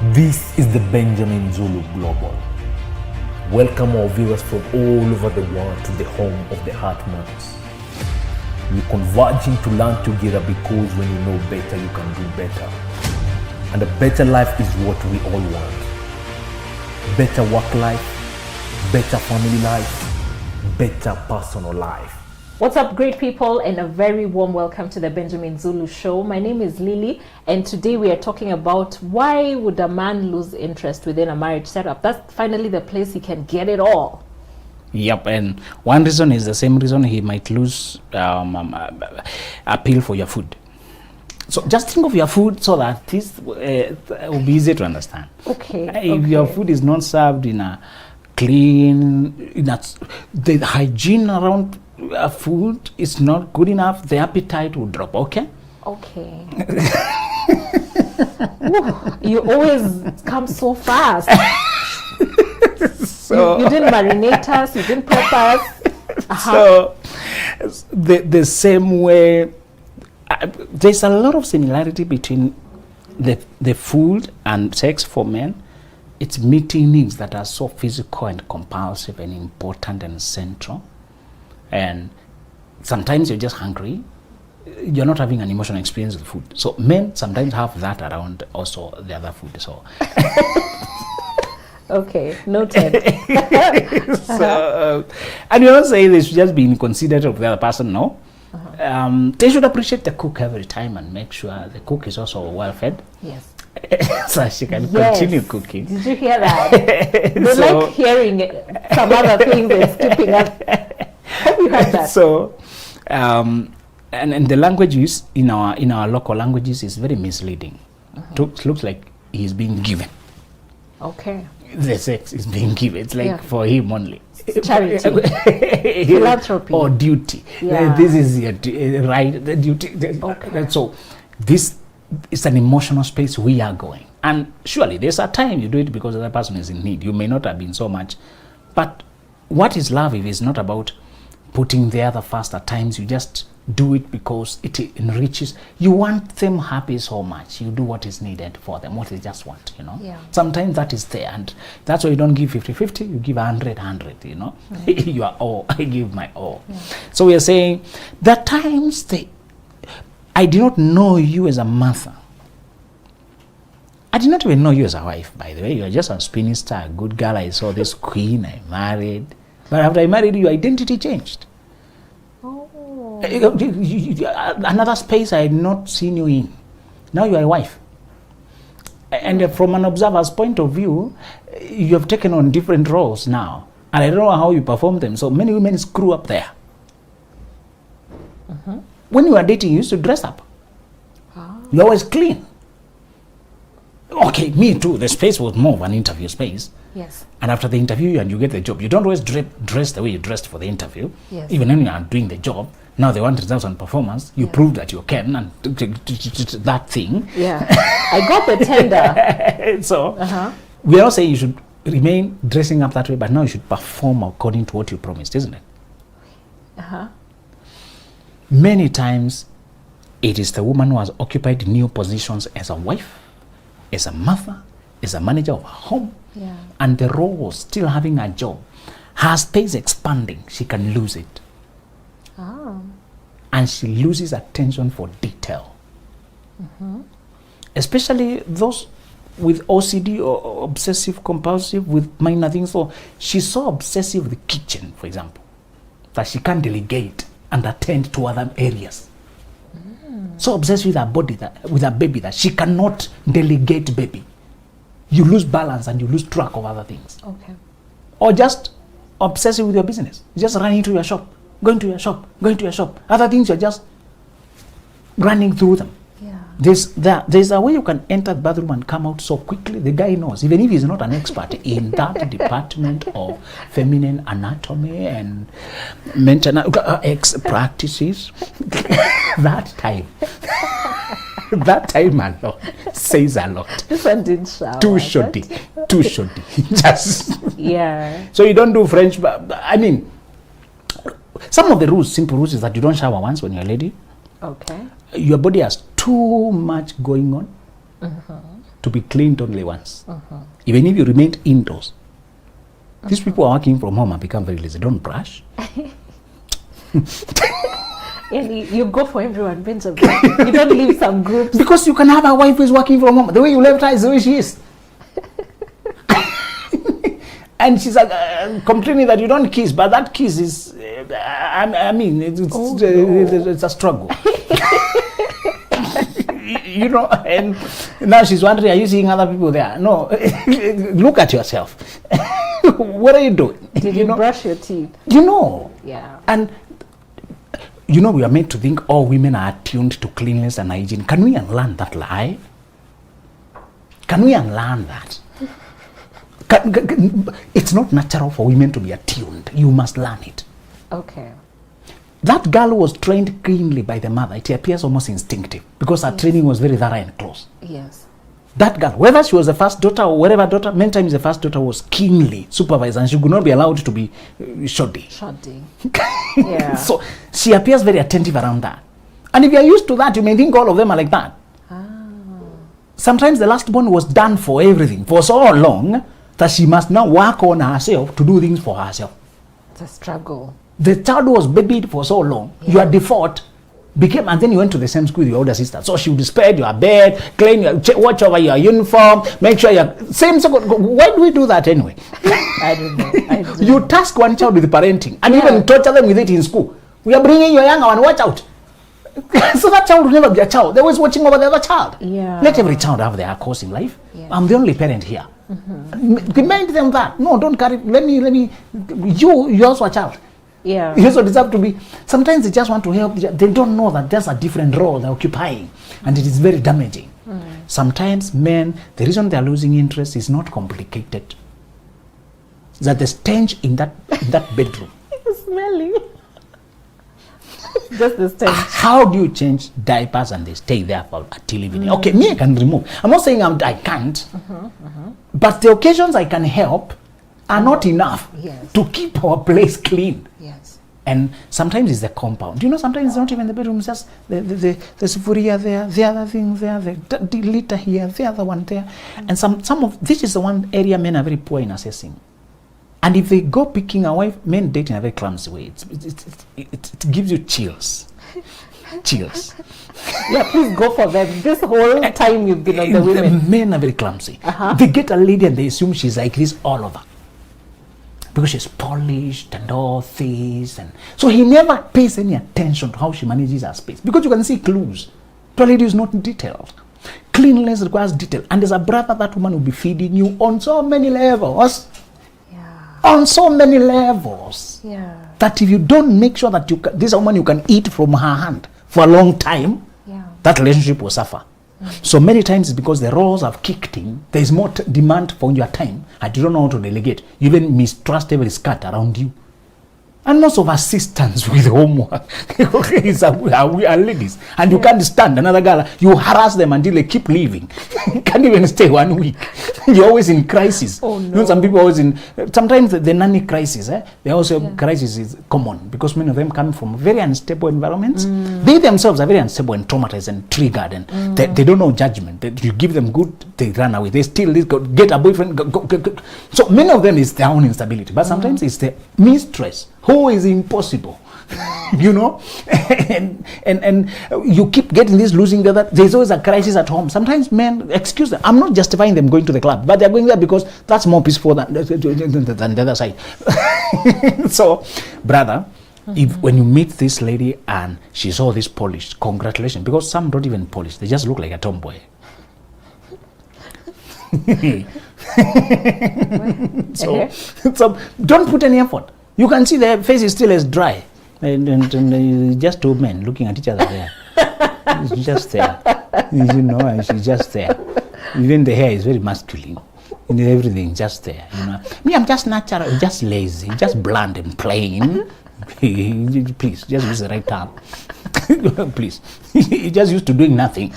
This is the Benjamin Zulu Global. Welcome our viewers from all over the world to the home of the Heart Matters. We're converging to learn together because when you know better, you can do better. And a better life is what we all want. Better work life, better family life, better personal life. What's up, great people, and a very warm welcome to the Benjamin Zulu Show. My name is Lily, and today we are talking about why would a man lose interest within a marriage setup? That's finally the place he can get it all. Yep, and one reason is the same reason he might lose appeal for your food. So just think of your food so that this will be easy to understand. Okay. If your food is not served in a clean, the hygiene around food is not good enough, the appetite will drop. Okay. Okay. Ooh, you always come so fast. So you didn't marinate us, you didn't prep us. So the same way, there's a lot of similarity between the food and sex for men. It's meeting needs that are so physical and compulsive and important and central. And sometimes you're just hungry. You're not having an emotional experience with food. So men sometimes have that around also the other food. So okay, noted. So, and you're not saying they should just be inconsiderate of the other person, no. They should appreciate the cook every time and make sure the cook is also well fed. Yes. So she can continue cooking. Did you hear that? They like hearing some other things and skipping up. Have you heard that? So, and the language use in our local languages is very misleading. Looks like he's being given. Okay. The sex is being given. It's like for him only. Charity, philanthropy, or duty. Yeah. This is your right. The duty. Okay. So this is an emotional space we are going, and surely there's a time you do it because the other person is in need. You may not have been so much, but what is love if it's not about putting the other first? At times you just do it because it enriches. You want them happy so much. You do what is needed for them, what they just want, you know. Yeah. Sometimes that is there, and that's why you don't give 50-50, you give 100-100, you know. You are all, I give my all. Yeah. So we are saying that times I did not know you as a mother. I did not even know you as a wife, by the way. You are just a spinning star, a good girl. I saw this queen, I married. But after I married you, your identity changed. Oh. Another space I had not seen you in. Now you are a wife. And from an observer's point of view, you have taken on different roles now. And I don't know how you perform them. So many women screw up there. When you were dating, you used to dress up. You're always clean. Okay, me too. The space was more of an interview space. Yes. And after the interview and you get the job, you don't always dress the way you dressed for the interview. Yes. Even when you are doing the job, now they want results on performance. You prove that you can, and that thing. Yeah. I got the tender. So we are not saying you should remain dressing up that way, but now you should perform according to what you promised, isn't it? Many times, it is the woman who has occupied new positions as a wife, as a mother, as a manager of a home, and the role was still having a job. Her space expanding, she can lose it. And she loses attention for detail. Especially those with OCD or obsessive compulsive with minor things. So she's so obsessive with the kitchen, for example, that she can't delegate and attend to other areas. So obsessed with her body, with her baby, that she cannot delegate baby. You lose balance and you lose track of other things. Okay. Or just obsessive with your business. Just running to your shop, going to your shop, going to your shop. Other things you're just running through them. Yeah. There's a way you can enter the bathroom and come out so quickly. The guy knows, even if he's not an expert in that department of feminine anatomy and maintenance practices. That time alone says a lot. This one didn't shower. Too shoddy. Just So you don't do French. I mean, some of the rules, simple rules, is that you don't shower once when you're a lady. Okay. Your body has too much going on. to be cleaned only once. Even if you remain indoors. These people are working from home and become very lazy. Don't brush. You go for everyone, Benjamin. You don't leave some groups. Because you can have a wife who is working from home. The way you left her is the way she is. And she's like complaining that you don't kiss, but that kiss is, it's a struggle. You know, and now she's wondering, are you seeing other people there? No, look at yourself. What are you doing? Did you brush your teeth? You know. Yeah. And you know, we are made to think all women are attuned to cleanliness and hygiene. Can we unlearn that lie? Can we unlearn that? It's not natural for women to be attuned. You must learn it. Okay. That girl was trained cleanly by the mother. It appears almost instinctive because her training was very thorough and close. Yes. That girl, whether she was the first daughter or whatever daughter, many times the first daughter was keenly supervised and she could not be allowed to be shoddy. Yeah. So she appears very attentive around that. And if you are used to that, you may think all of them are like that. Sometimes the last born was done for everything for so long that she must now work on herself to do things for herself. It's a struggle. The child was babied for so long, your default became, and then you went to the same school with your older sister. So she would spread your bed, clean your, watch over your uniform, make sure you're same. Why do we do that anyway? I don't know. You task one child with parenting and even torture them with it in school. We are bringing your younger one, watch out. So that child will never be a child. They're always watching over the other child. Yeah. Let every child have their course in life. Yeah. I'm the only parent here. Remind them that. No, don't carry, let me, you're also a child. Yeah. You also deserve to be. Sometimes they just want to help. They don't know that there's a different role they're occupying, and it is very damaging. Sometimes men, the reason they're losing interest is not complicated. It's that the stench in that bedroom. It's smelling. Just the stench. How do you change diapers and they stay there for until evening? Okay, me I can remove. I'm not saying I can't, but the occasions I can help are not enough to keep our place clean. Yes. And sometimes it's the compound. You know, sometimes it's not even the bedroom, it's just the sufuria there, the other thing there, the litter here, the other one there. And some of this is the one area men are very poor in assessing. And if they go picking a wife, men date in a very clumsy way. It gives you chills. Chills. Yeah, please go for them. This whole time you've been on the women. The men are very clumsy. They get a lady and they assume she's like this all over. Because she's polished and all this. And so he never pays any attention to how she manages her space. Because you can see clues. To a lady is not detailed. Cleanliness requires detail. And as a brother, that woman will be feeding you on so many levels. On so many levels. That if you don't make sure that this woman you can eat from her hand for a long time, that relationship will suffer. So many times it's because the roles have kicked in. There is more demand for your time and you don't know how to delegate. You even mistrust every skirt around you. And most of assistants with homework are ladies. And you can't stand another girl. You harass them until they keep leaving. You can't even stay 1 week. You're always in crisis. Oh, no. You know, some people are always in, sometimes the nanny crisis, they also crisis is common because many of them come from very unstable environments. They themselves are very unstable and traumatized and triggered and they don't know judgment. You give them good, they run away. They still get a boyfriend. Go. So many of them is their own instability. But sometimes it's the mistress who is impossible. You know, and you keep getting this, losing the other. There's always a crisis at home. Sometimes men, excuse them, I'm not justifying them going to the club, but they're going there because that's more peaceful than the other side. So, brother, if when you meet this lady and she's all this polished, congratulations, because some don't even polish, they just look like a tomboy. So don't put any effort. You can see their face is still as dry. And just two men looking at each other there. It's just there. You know, and she's just there. Even the hair is very masculine. And everything just there. You know. Me, I'm just natural, just lazy, just bland and plain. Please, just use the right term. Please. You're just used to doing nothing.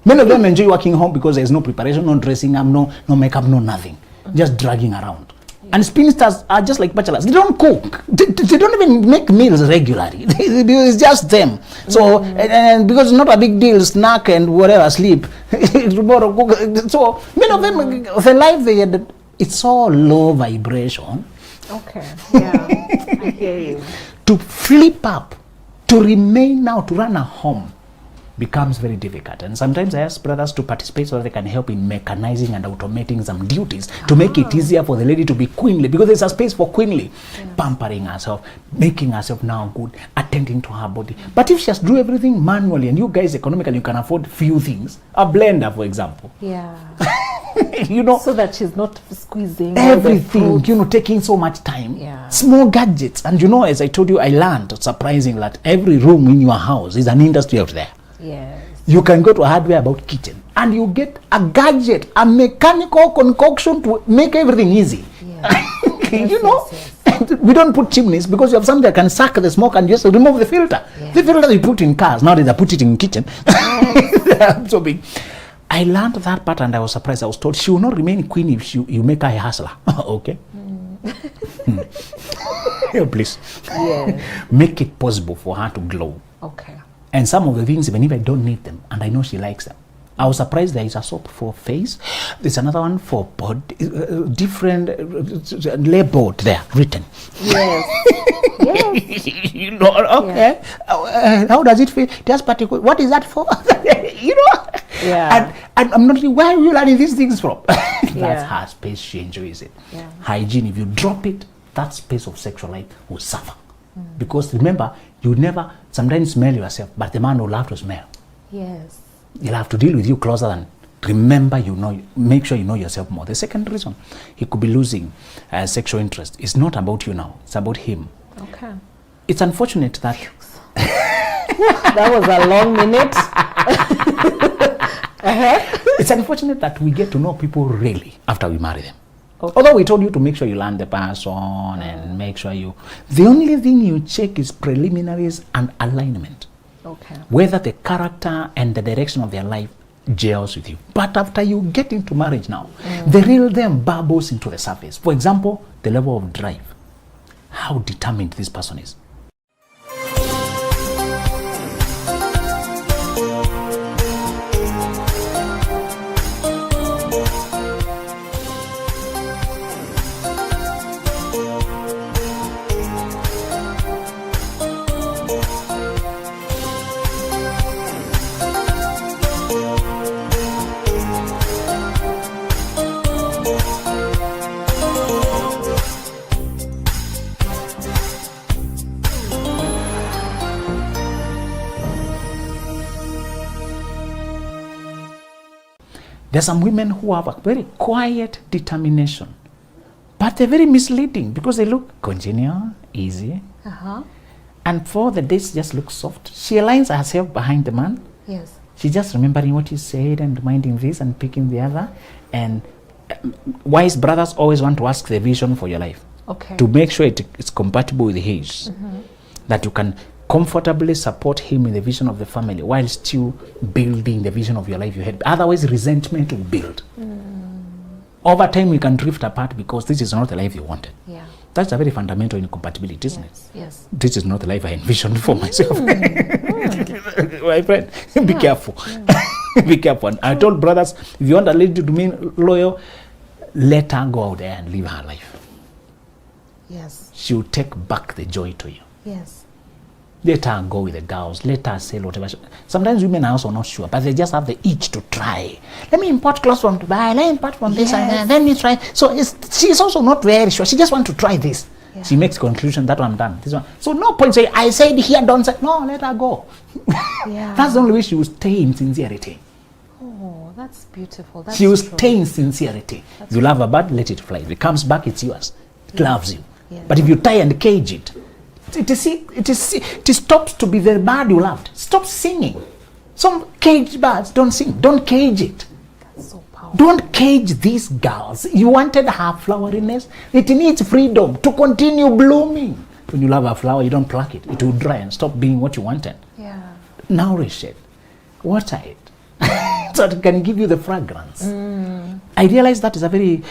Many of them enjoy working home because there's no preparation, no dressing up, no makeup, no nothing. Just dragging around. And spinsters are just like bachelors. They don't cook. They don't even make meals regularly. It's just them. So, and because it's not a big deal, snack and whatever, sleep. Tomorrow cook. So, many of them, the life they had, it's all low vibration. Okay. Yeah. I hear you. To flip up, to remain now, to run a home becomes very difficult. And sometimes I ask brothers to participate so that they can help in mechanizing and automating some duties to make it easier for the lady to be queenly, because there's a space for queenly. Pampering herself, making herself now good, attending to her body. But if she has to do everything manually, and you guys economically, you can afford few things, a blender, for example. Yeah. You know, So that she's not squeezing everything, you know, taking so much time. Yeah. Small gadgets. And you know, as I told you, I learned, surprising, that every room in your house is an industry out there. Yes. You can go to a hardware about kitchen and you get a gadget, a mechanical concoction to make everything easy. Yeah. You know, we don't put chimneys because you have something that can suck the smoke and just remove the filter. Yeah. The filter you put in cars, nowadays they put it in kitchen. So big. I learned that part and I was surprised. I was told she will not remain queen if you make her a hustler. Okay. Please. Yeah. Make it possible for her to glow. Okay. And some of the things, even if I don't need them, and I know she likes them. I was surprised there is a soap for face. There's another one for body, different label there written. Yes. Yes. You know, okay. Yeah. How does it feel? Just particular. What is that for? You know. Yeah. And I'm not really, where are you learning these things from? That's Yeah. her space. She enjoys it. Yeah. Hygiene. If you drop it, that space of sexual life will suffer. Because remember, you never sometimes smell yourself, but the man will have to smell. Yes. He'll have to deal with you closer than remember, you know, make sure you know yourself more. The second reason he could be losing sexual interest is not about you now, it's about him. Okay. It's unfortunate that That was a long minute. it's unfortunate that we get to know people really after we marry them. Okay. Although we told you to make sure you learn the person and make sure the only thing you check is preliminaries and alignment. Okay. Whether the character and the direction of their life gels with you. But after you get into marriage now, the real them bubbles into the surface. For example, the level of drive. How determined this person is. There are some women who have a very quiet determination, but they're very misleading because they look congenial, easy, and for the days just look soft. She aligns herself behind the man. Yes. She's just remembering what he said and reminding this and picking the other. And wise brothers always want to ask the vision for your life. Okay. To make sure it's compatible with his, that you can comfortably support him in the vision of the family while still building the vision of your life you had. Otherwise, resentment will build. Over time, we can drift apart because this is not the life you wanted. Yeah. That's a very fundamental incompatibility, isn't Yes. Yes. it? This is not the life I envisioned for myself. My friend, be careful. Be careful. And I told brothers, if you want a lady to remain loyal, let her go out there and live her life. Yes. She will take back the joy to you. Yes. Let her go with the girls. Let her sell whatever. Sometimes women are also not sure, but they just have the itch to try. Let me import clothes from Dubai. Let me import from this and then let me try. So she's also not very sure. She just wants to try this. Yeah. She makes conclusion that one done. This one. So no point saying I said here, don't say no. Let her go. Yeah. That's the only way she will stay in sincerity. Oh, that's beautiful. That's She will true. stay in sincerity. You love a bird, let it fly. If it comes back, it's yours. It loves you. Yeah. But if you tie and cage it, it stops to be the bird you loved. Stop singing. Some caged birds don't sing. Don't cage it. That's so powerful. Don't cage these girls. You wanted her floweriness. It needs freedom to continue blooming. When you love a flower, you don't pluck it. It will dry and stop being what you wanted. Yeah. Nourish it. Water it. So it can give you the fragrance. I realize that is a very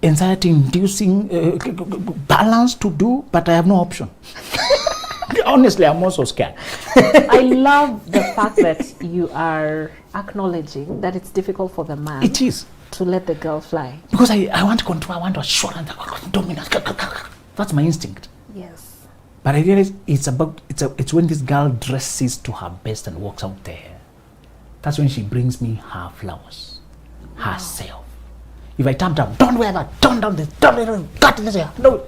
anxiety-inducing balance to do, but I have no option. Honestly, I'm also scared. I love the fact that you are acknowledging that it's difficult for the man. It is. To let the girl fly. Because I want control, I want assurance, dominance. That's my instinct. Yes. But I realize it's when this girl dresses to her best and walks out there. That's when she brings me her flowers, herself. If I tap down, don't wear that, don't do this, don't cut this hair, no.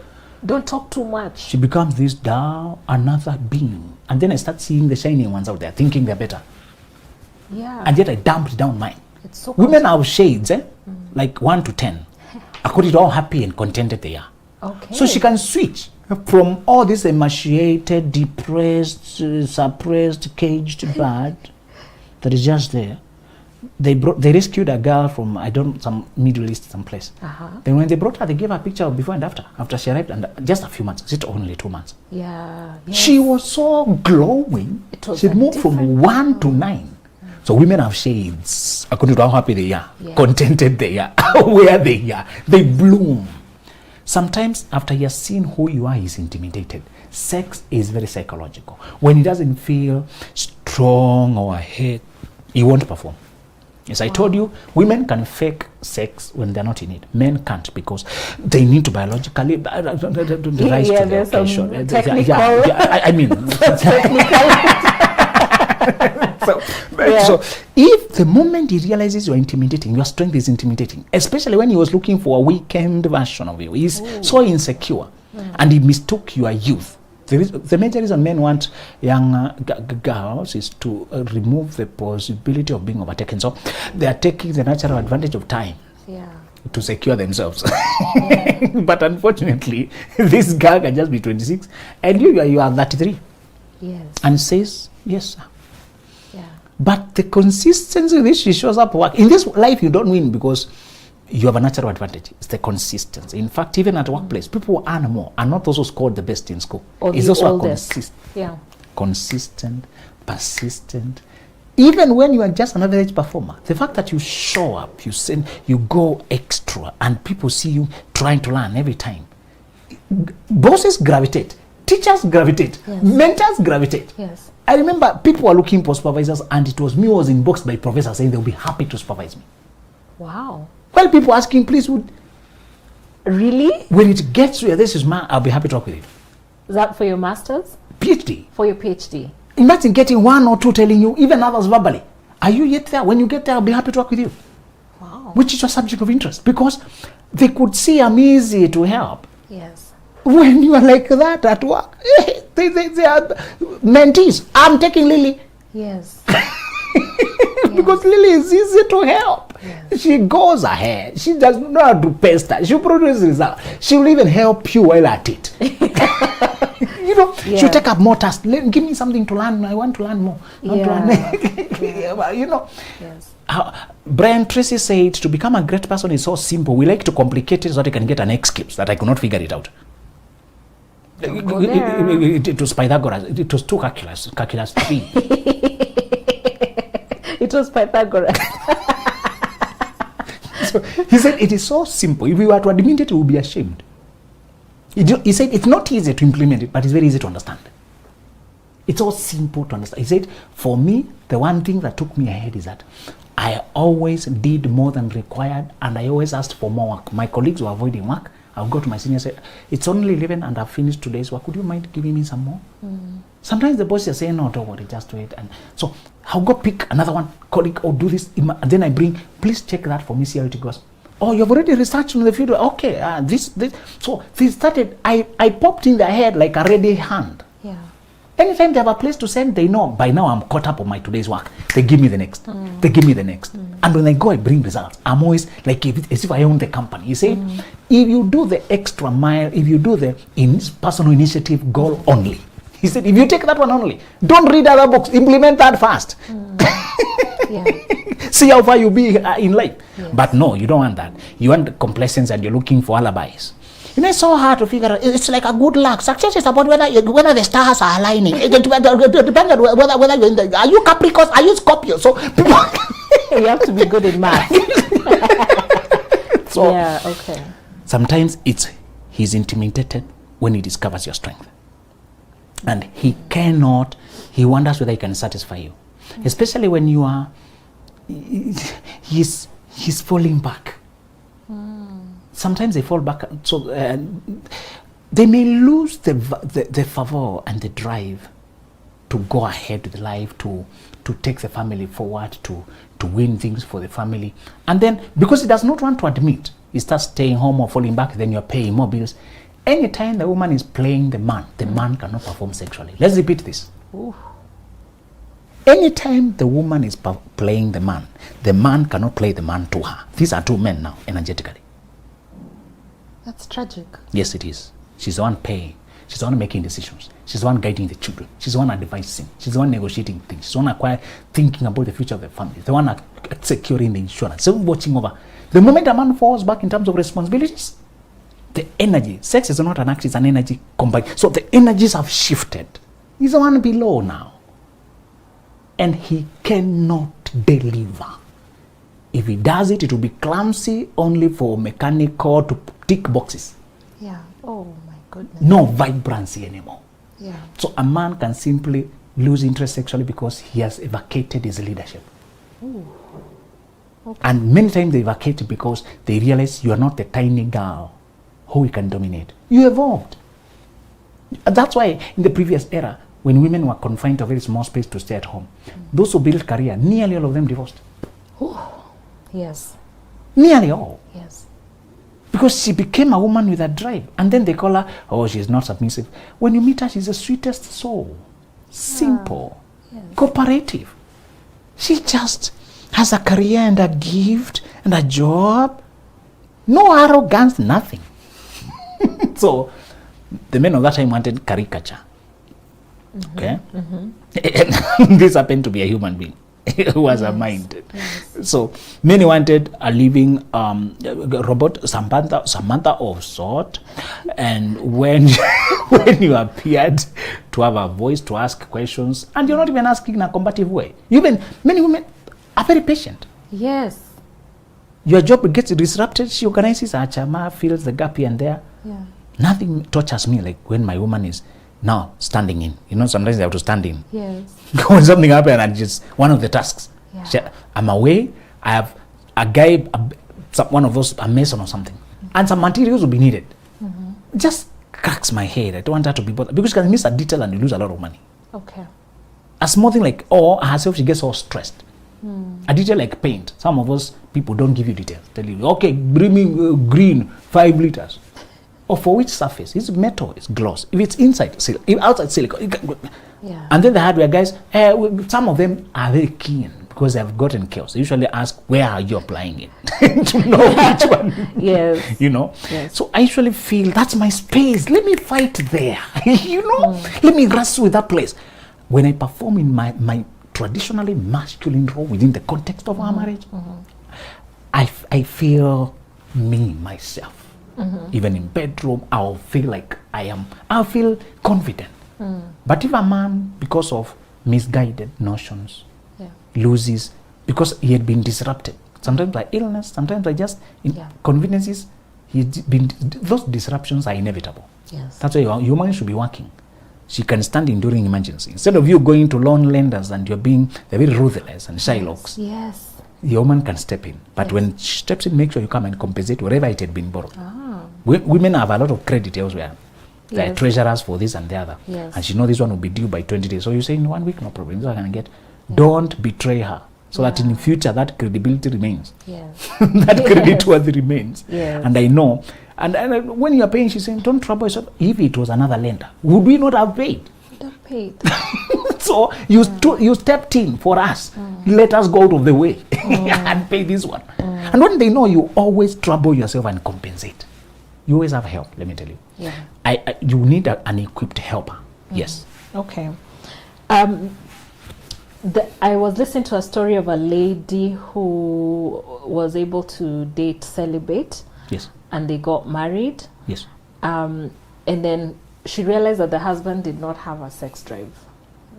Don't talk too much. She becomes this another being. And then I start seeing the shining ones out there, thinking they're better. Yeah. And yet I dumped down mine. It's so Women have shades, like 1 to 10, according to how happy and contented they are. Okay. So she can switch from all this emaciated, depressed, suppressed, caged bird that is just there. They rescued a girl from some Middle East someplace. Then when they brought her, they gave her a picture of before and after she arrived, and just a few months. Is it only 2 months? Yeah. Yes. She was so glowing. She moved from 1 to 9. So women have shades according to how happy they are, contented they are, where they are. They bloom. Sometimes after you have seen who you are, he's intimidated. Sex is very psychological. When he doesn't feel strong or ahead, he won't perform. As I told you, women can fake sex when they're not in it. Men can't, because they need to biologically rise to the occasion. Technical. I mean, so if the moment he realizes you're intimidating, your strength is intimidating, especially when he was looking for a weekend version of you, he's so insecure, and he mistook your youth. The major reason men want young girls is to remove the possibility of being overtaken. So they are taking the natural advantage of time to secure themselves. But unfortunately, this girl can just be 26, and you are 33. Yes. And says, yes, sir. Yeah. But the consistency with which she shows up work, in this life you don't win because you have a natural advantage. It's the consistency. In fact, even at workplace, people who earn more are not those who scored the best in school. It's also consistent, persistent. Even when you are just an average performer, the fact that you show up, you go extra, and people see you trying to learn every time. Bosses gravitate, teachers gravitate, mentors gravitate. Yes. I remember people were looking for supervisors, and it was me who was inboxed by professors saying they'll be happy to supervise me. Wow. Well, people asking, please, really? When it gets to this is I'll be happy to talk with you. Is that for your master's? PhD. For your PhD. Imagine getting 1 or 2 telling you, even others verbally, are you yet there? When you get there, I'll be happy to work with you. Wow. Which is your subject of interest, because they could see I'm easy to help. Yes. When you are like that at work, they are mentees. I'm taking Lily. Yes. Because Lily is easy to help. Yes. She goes ahead. She does not do pester. She produces results. She will even help you while at it. She'll take up more tasks. Give me something to learn. I want to learn more. Yes. Brian Tracy said, to become a great person is so simple. We like to complicate it so that I can get an excuse that I could not figure it out. It was Pythagoras. It was 2 calculus 3. It was Pythagoras. So he said it is so simple. If we were to admit it, we would be ashamed. He said it's not easy to implement it, but it's very easy to understand. It's so simple to understand. He said, for me, the one thing that took me ahead is that I always did more than required, and I always asked for more work. My colleagues were avoiding work. I'll go to my senior and say, it's only 11 and I've finished today's work. Would you mind giving me some more? Sometimes the boss is saying, no, don't worry, just do it. And so I'll go pick another one, colleague, or do this. And then I bring, please check that for me, see how it goes. Oh, you've already researched on the field. Okay, this. So they started, I popped in their head like a ready hand. Yeah. Anytime they have a place to send, they know, by now I'm caught up on my today's work. They give me the next. They give me the next. And when I go, I bring results. I'm always like as if I own the company. You see, if you do the extra mile, if you do the personal initiative goal only, he said, if you take that one only, don't read other books, implement that fast. See how far you be in life. Yes. But no, you don't want that. You want complacency, and you're looking for alibis. It's so hard to figure out. It's like a good luck. Success is about whether the stars are aligning. It depends on whether you're in the, are you Capricorn? Are you Scorpio? So people you have to be good in math. So, yeah. Okay. Sometimes he's intimidated when he discovers your strength. And he wonders whether he can satisfy you. Especially when you are, he's falling back. Sometimes they fall back, so they may lose the fervor and the drive to go ahead with life, to take the family forward, to win things for the family. And then, because he does not want to admit, he starts staying home or falling back, then you're paying more bills. Anytime the woman is playing the man cannot perform sexually. Let's repeat this. Ooh. Anytime the woman is playing the man cannot play the man to her. These are two men now, energetically. That's tragic. Yes, it is. She's the one paying. She's the one making decisions. She's the one guiding the children. She's the one advising. She's the one negotiating things. She's the one thinking about the future of the family. The one securing the insurance. The one watching over. The moment a man falls back in terms of responsibilities, the energy, sex is not an act, it's an energy combined. So the energies have shifted. He's the one below now. And he cannot deliver. If he does it, it will be clumsy, only for mechanical to tick boxes. Yeah. Oh my goodness. No vibrancy anymore. Yeah. So a man can simply lose interest sexually because he has vacated his leadership. Ooh. Okay. And many times they vacate because they realize you are not the tiny girl who we can dominate. You evolved. That's why in the previous era, when women were confined to a very small space to stay at home, those who built career, nearly all of them divorced. Ooh. Yes. Nearly all. Yes. Because she became a woman with a drive. And then they call her, oh, she's not submissive. When you meet her, she's the sweetest soul. Simple. Yes. Cooperative. She just has a career and a gift and a job. No arrogance, nothing. So the men of that time wanted caricature. Okay? And this happened to be a human being who was a mind. Yes. So many wanted a living robot, Samantha of sort. And when you appeared to have a voice to ask questions, and you're not even asking in a combative way. Many women are very patient. Yes. Your job gets disrupted, she organizes her chama, fills the gap here and there. Yeah. Nothing touches me like when my woman is now standing in. You know, sometimes they have to stand in. Yes. When something happens and just one of the tasks. Yeah. I'm away, I have a guy, one of those, a mason or something. And some materials will be needed. Just cracks my head. I don't want her to be bothered. Because you can miss a detail and you lose a lot of money. Okay. A small thing like, or herself, she gets all stressed. A detail like paint. Some of us people don't give you details. Tell you, okay, bring me green 5 liters. Or for which surface? It's metal, it's gloss. If it's inside, if outside silicone. Yeah. And then the hardware guys, some of them are very keen because they have gotten chaos. They usually ask, where are you applying it? To know which one. Yes. You know? Yes. So I usually feel that's my space. Let me fight there. You know? Let me wrestle with that place. When I perform in my traditionally masculine role within the context of our marriage, I feel me, myself. Even in bedroom, I'll feel like I'll feel confident. But if a man, because of misguided notions, loses, because he had been disrupted, sometimes by illness, sometimes by just inconveniences, those disruptions are inevitable. Yes. That's why your woman should be working. She can stand in during emergency. Instead of you going to loan lenders and they're very ruthless and Shylocks, Yes. the woman can step in. But when she steps in, make sure you come and compensate whatever it had been borrowed. Women have a lot of credit elsewhere. They're treasurers for this and the other. Yes. And she knows this one will be due by 20 days. So you say in 1 week, no problem. This one I can get. Don't betray her. So that in the future, that credibility remains. Yes. That credit worthy remains. Yes. And I know. And when you're paying, she's saying, don't trouble yourself. If it was another lender, would we not have paid? Would have paid. So you stepped in for us. Let us go out of the way and pay this one. And when they know, you always trouble yourself and compensate. You always have help, let me tell you. Yeah. You need an equipped helper. Yes. Okay. I was listening to a story of a lady who was able to date celibate. Yes. And they got married. Yes. And then she realized that the husband did not have a sex drive.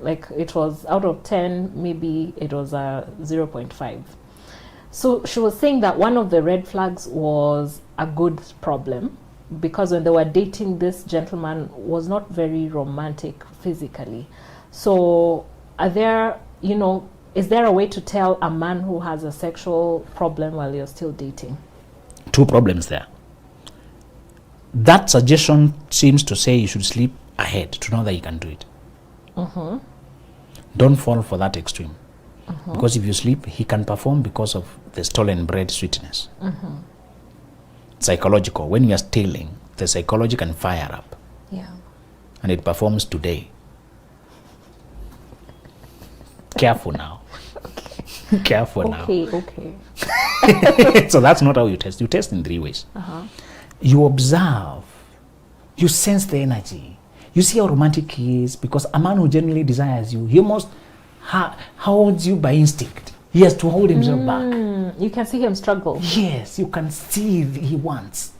Like it was out of 10, maybe it was a 0.5. So she was saying that one of the red flags was a good problem, because when they were dating, this gentleman was not very romantic physically. So are there, is there a way to tell a man who has a sexual problem while you're still dating? Two problems there. That suggestion seems to say you should sleep ahead to know that you can do it. Don't fall for that extreme. Because if you sleep, he can perform because of the stolen bread sweetness. Psychological. When you are stealing, the psychology can fire up. Yeah. And it performs today. Careful now. Careful now. Okay. So that's not how you test. You test in three ways. You observe. You sense the energy. You see how romantic he is, because a man who genuinely desires you, he almost holds you by instinct. He has to hold himself back. You can see him struggle. Yes, you can see he wants.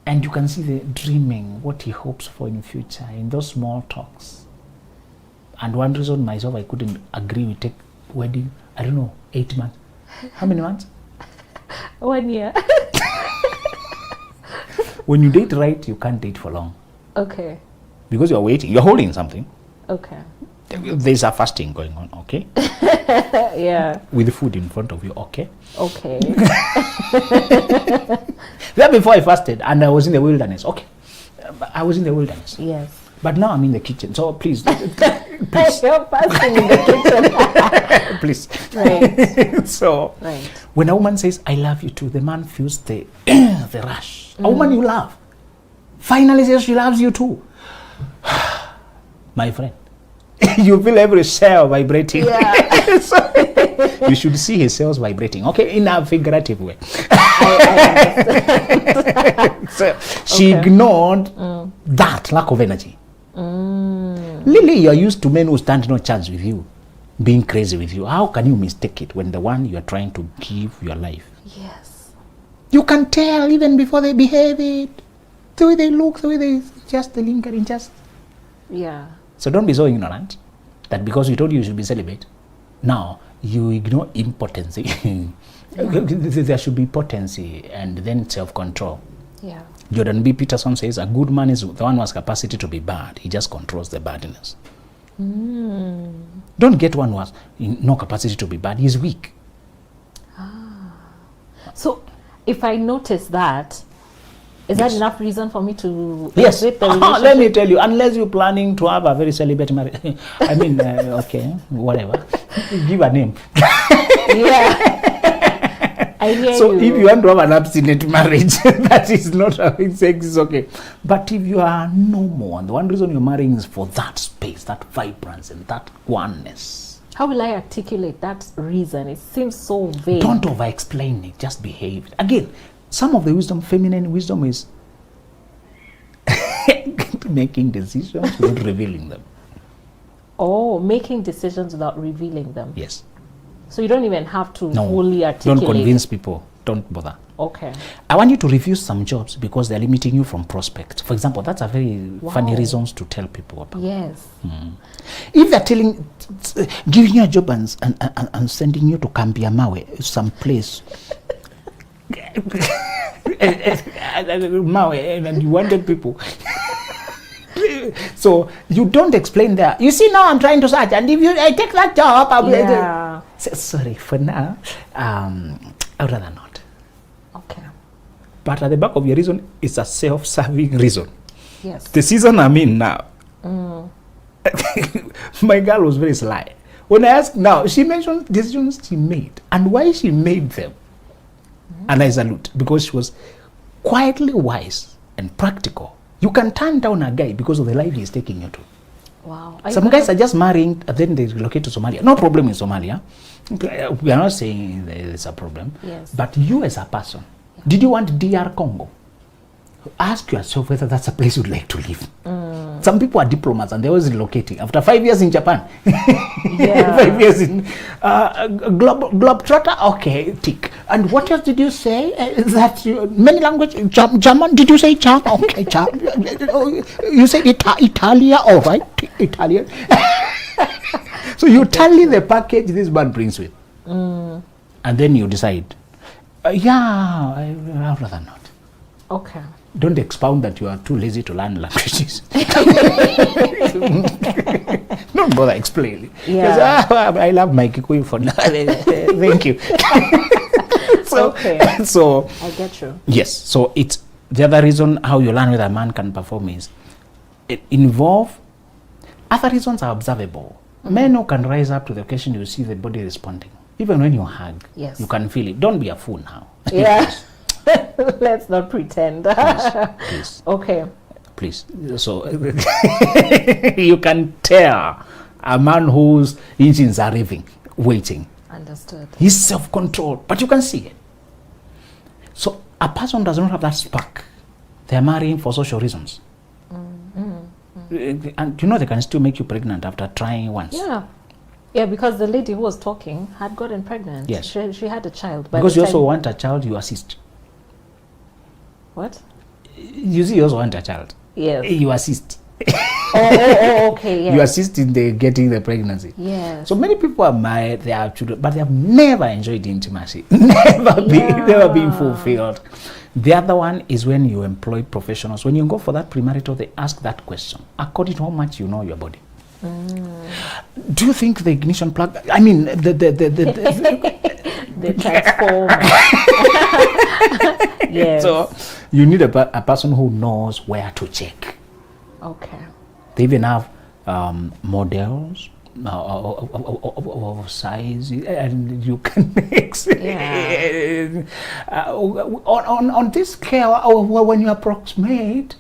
And you can see the dreaming, what he hopes for in future, in those small talks. And one reason myself I couldn't agree with take wedding, 8 months. How many months? 1 year. When you date right, you can't date for long. Okay. Because you're waiting, you're holding something. Okay. There's a fasting going on, okay? Yeah. With food in front of you, okay? Okay. Then before I fasted and I was in the wilderness, okay? I was in the wilderness. Yes. But now I'm in the kitchen, so please. You're fasting in the kitchen. Please. Right. So, Right. when a woman says, I love you too, the man feels the the rush. A woman you love finally says she loves you too. My friend, you feel every cell vibrating. Yeah. So, you should see his cells vibrating, okay, in a figurative way. So she ignored that lack of energy. Lily, you're used to men who stand no chance with you, being crazy with you. How can you mistake it when the one you're trying to give your life? Yes. You can tell even before they behave it. The way they look, the way they just the lingering, just. Yeah. So don't be so ignorant that because we told you you should be celibate, now you ignore impotency. There should be potency and then self-control. Yeah. Jordan B. Peterson says a good man is the one who has capacity to be bad. He just controls the badness. Don't get one who has no capacity to be bad. He's weak. So if I notice that, is that enough reason for me to Yes. exit the relationship? Let me tell you, unless you're planning to have a very celibate marriage, I mean, okay, whatever. Give a name. Yeah. I hear So you. if you want to have an abstinent marriage, that is not how sex is okay. But if you are normal, and the one reason you're marrying is for that space, that vibrance, and that oneness. How will I articulate that reason? It seems so vague. Don't over-explain it. Just behave. Again, some of the wisdom, feminine wisdom, is making decisions without revealing them. Oh, making decisions without revealing them. Yes. So you don't even have to No. fully articulate. Don't convince people. Don't bother. Okay. I want you to refuse some jobs because they're limiting you from prospects. For example, that's a very funny reasons to tell people about. Yes. If they're giving you a job and sending you to Kambiamawe, some place, Mawe, and you wanted people. So you don't explain there. You see, now I'm trying to search, and if I take that job, I'll Yeah. sorry for now. I'd rather not. Okay. But at the back of your reason, it's a self-serving reason. Yes. The season I'm in now, my girl was very sly. When I asked now, she mentioned decisions she made and why she made them. And I salute, because she was quietly wise and practical. You can turn down a guy because of the life he's taking you to. Wow. Some guys are just marrying and then they relocate to Somalia. No problem in Somalia. We are not saying there's a problem. Yes. But you as a person, did you want DR Congo? Ask yourself whether that's a place you'd like to live. Some people are diplomats and they're always relocating. After 5 years in Japan, 5 years in Globetrotter, okay, tick. And what else did you say? That many languages, German, did you say German? Okay, German. You said Italia, all right, Italian. So you tally the package this man brings with. And then you decide, I'd rather not. Okay. Don't expound that you are too lazy to learn languages. Don't bother explaining. Yeah. I love my Kikuyu for now. Thank you. So I get you. yes. So it's the other reason how you learn whether a man can perform is it involve other reasons are observable. Men who can rise up to the occasion, you see the body responding. Even when you hug, Yes. you can feel it. Don't be a fool now. Yeah. Let's not pretend. Please. Okay. Please. So you can tell a man whose engines are revving, waiting. Understood. He's self-controlled, but you can see it. So a person does not have that spark. They're marrying for social reasons. And you know they can still make you pregnant after trying once. Yeah. Yeah, because the lady who was talking had gotten pregnant. Yes. She had a child. Because you also want a child, you assist. What? You see, you also want a child. Yes. You assist. Okay, yes. You assist in the getting the pregnancy. Yes. So many people are married, they have children, but they have never enjoyed intimacy. Never been fulfilled. The other one is when you employ professionals. When you go for that premarital, they ask that question according to how much you know your body. Do you think the ignition plug? I mean, the transformer. Yes. So you need a person who knows where to check. Okay. They even have models of size, and you can mix. Yeah. On this scale, when you approximate.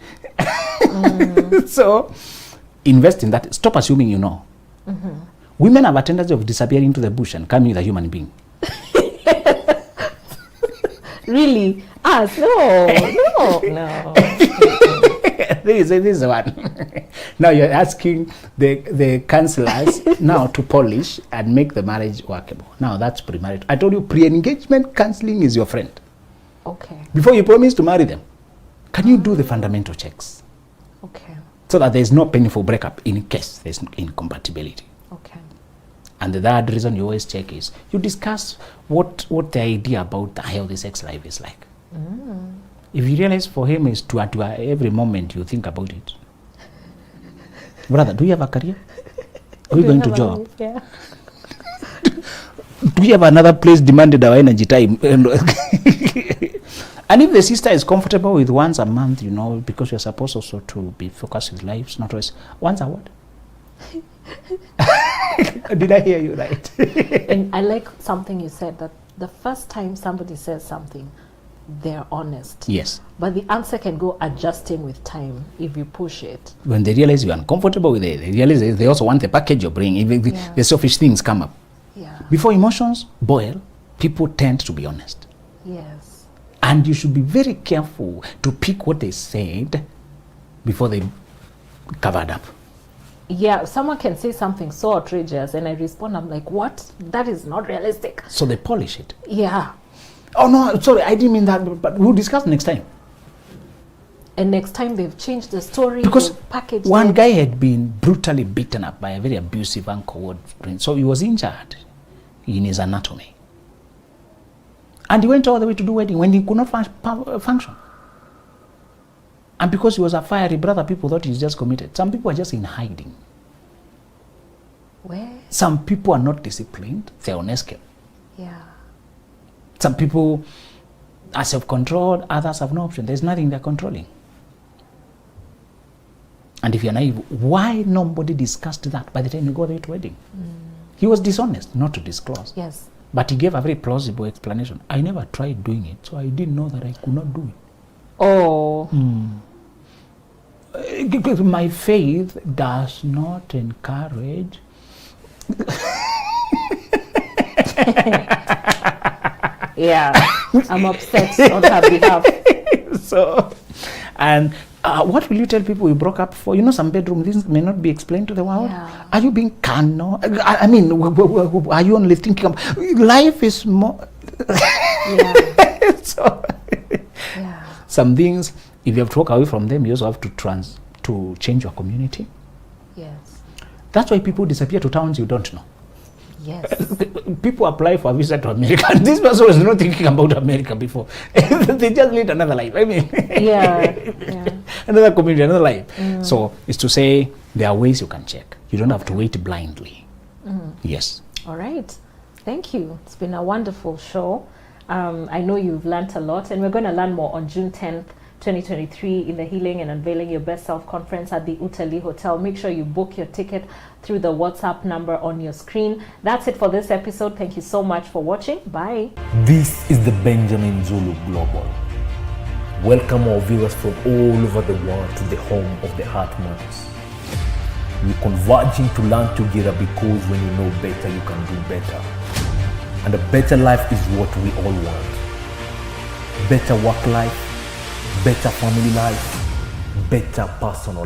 So invest in that. Stop assuming you know. Women have a tendency of disappearing into the bush and coming with a human being. Really? Us? No. This is one. Now you're asking the counselors now to polish and make the marriage workable. Now that's premarital. I told you pre-engagement counseling is your friend. Okay. Before you promise to marry them, can you do the fundamental checks? Okay. So that there's no painful breakup in case there's incompatibility. Okay. And the third reason you always check is you discuss what the idea about the healthy sex life is like. If you realize for him is to every moment you think about it. Brother, do you have a career? Are we going to job? Yeah. Do you have another place demanded our energy time? And if the sister is comfortable with once a month, you know, because you're supposed also to be focused with lives, not always once a what? Did I hear you right? And I like something you said, that the first time somebody says something, they're honest. Yes. But the answer can go adjusting with time if you push it. When they realize you're uncomfortable with it, they realize they also want the package you're bringing. Even the selfish things come up. Yeah. Before emotions boil, people tend to be honest. Yes. And you should be very careful to pick what they said before they covered up. Yeah, someone can say something so outrageous and I respond, I'm like, what? That is not realistic. So they polish it. Yeah. Oh no, sorry, I didn't mean that, but we'll discuss next time. And next time they've changed the story, Because they've packaged one it. guy had been brutally beaten up by a very abusive uncle, so he was injured in his anatomy. And he went all the way to do wedding when he could not function. And because he was a fiery brother, people thought he's just committed. Some people are just in hiding. Where? Some people are not disciplined, they're on escape. Yeah. Some people are self-controlled, others have no option. There's nothing they're controlling. And if you're naive, why nobody discussed that by the time you go there to wedding? He was dishonest not to disclose. Yes. But he gave a very plausible explanation. I never tried doing it, so I didn't know that I could not do it. Oh. My faith does not encourage. Yeah. I'm upset on her behalf. So, and what will you tell people you broke up for? You know, some bedroom things may not be explained to the world. Yeah. Are you being carnal? I mean, are you only thinking of life is more? Yeah. So, Yeah. some things, if you have to walk away from them, you also have to change your community. Yes. That's why people disappear to towns you don't know. Yes. People apply for a visa to America, and this person was not thinking about America before. They just lead another life. I mean, Yeah. another community, another life. So it's to say there are ways you can check. You don't have to wait blindly. Yes. All right. Thank you. It's been a wonderful show. I know you've learned a lot, and we're going to learn more on June 10th, 2023 in the Healing and Unveiling Your Best Self conference at the Utali Hotel. Make sure you book your ticket through the WhatsApp number on your screen. That's it for this episode. Thank you so much for watching. Bye. This is the Benjamin Zulu Global. Welcome our viewers from all over the world to the home of the Heart Matters. We're converging to learn together because when you know better, you can do better. And a better life is what we all want. Better work life, better family life, better personal life.